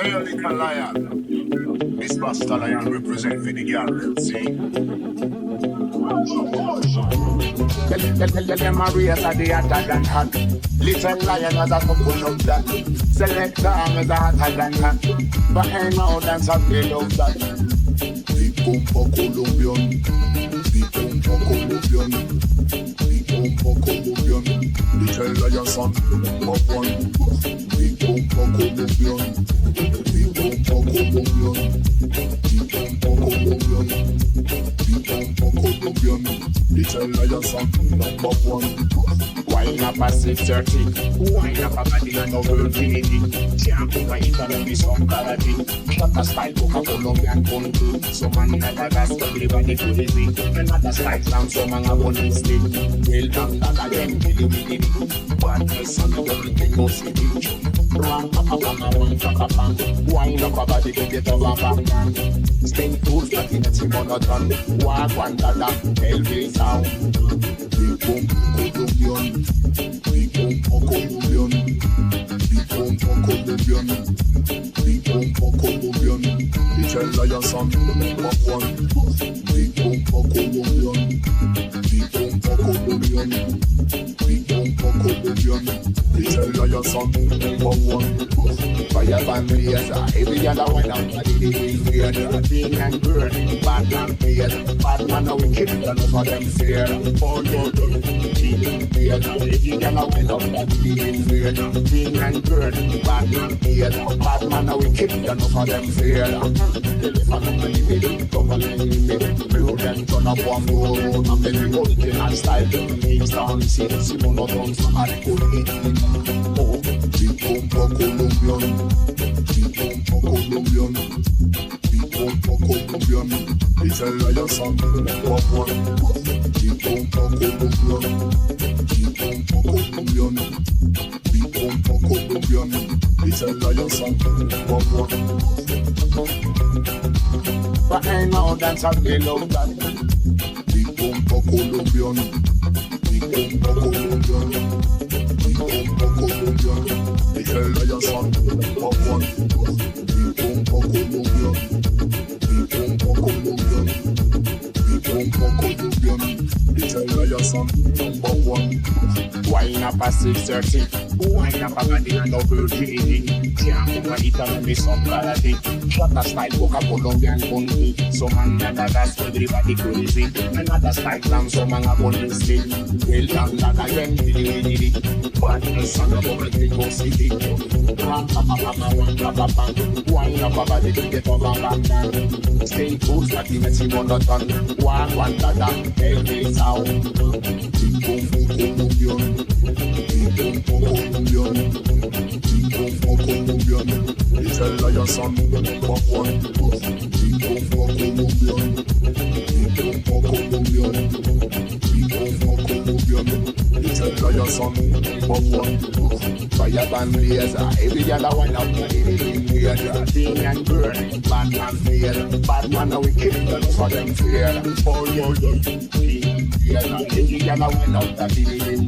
you little lion. Miss Basta lion represent for the girl, see? Tell them a race of the hotter than hot. Little lion has a couple of that. Select time is a hotter than hot. But ain't no dance of the love that. Big pump for Colombian. Big pump for Colombian. Big pump for Colombian. Little lion son of one. Big pump for Colombian. Big pump for Colombian. Big pump for Colombian. Big pump for Colombian. Little lion son number one. Wine up a 6:30. Wine up a body and no virginity. Champ over it and be some karate. Shot a style book a Colombian country. So man Madagascar everybody crazy. Another style down so man a one stick. Well done that again kill you with it. Badness and everything goes with it. Ram papa papa wine papa pam. Wine up a body to get over bam. Stay cool but it's a monotone. Walk one dada. Elvis sound. Big pump Colombian. Big pump Colombian. Big pump Colombian. Big pump Colombian. Little lion son number one. Big pump Colombian. Big pump Colombian. Big pump Colombian. Little lion son number one. Fire band razor. Every other one out of the weird. Thing and burn. Bad man weird. Bad man now we kill them for them fear. All your thing weird. Every other one out of the weird. Thing and burn. Bad man weird. Bad man now we kill them for them fear. Telephone on the bed. Come on in the bed. Blue them turn up one more. I'm the original style. Mix down the city. Simon not on for hardcore. Oh, big pump for Colombian. Big pump for Colombian. Big pump for Colombian. Little lion son number one. Big pump for Colombian. Big pump for Colombian. Big pump for Colombian. Little lion son number one. But ain't no dance of the love that. Big pump for Colombian. Big pump for Colombian. Big pump for Colombian. Little lion son number one. Big pump for Colombian. Big pump for Colombian. Big pump for Colombian. Little lion son number one. Wine up a 6:30. Wine up a body and no virginity. Champ over it and be some karate. Shot a style book a Colombian country. So man Madagascar everybody crazy. Another style down so man a one stick. Well done that again really. Badness and everything goes with it. Ram papa papa ram papa pam. Wine up a body to get over bam. Stay cool but it's a monotone. Walk one dada. Elvis sound. Big pump for Colombian. Big pump for Colombian. Big pump for Colombian. Little lion son number one. Big pump for Colombian. Big pump for Colombian. Big pump for Colombian. Little lion son number one. Fire band razor. Every other one out of the weird. Thing and burn. Bad man fear. Bad man now we kill them for them fear. All your thing. Every other one out of the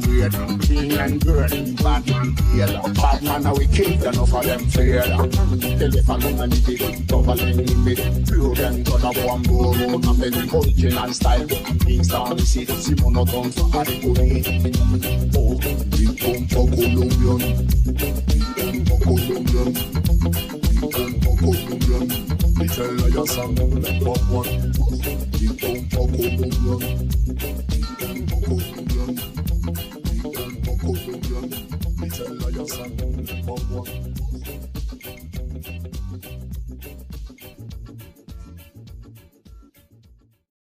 weird. Thing and burn. Bad man fear. Bad man now we kill them for them fear. Telephone on the bed. Double in the bed. Blue them turn up one more. I'm the original style. Things down the city. Simon not on for hardcore. Oh, big pump for Colombian. Big pump for Colombian. Big pump for Colombian. Little lion son number one. Big pump for Colombian. Big pump for Colombian. Big pump for Colombian. Little lion son number one.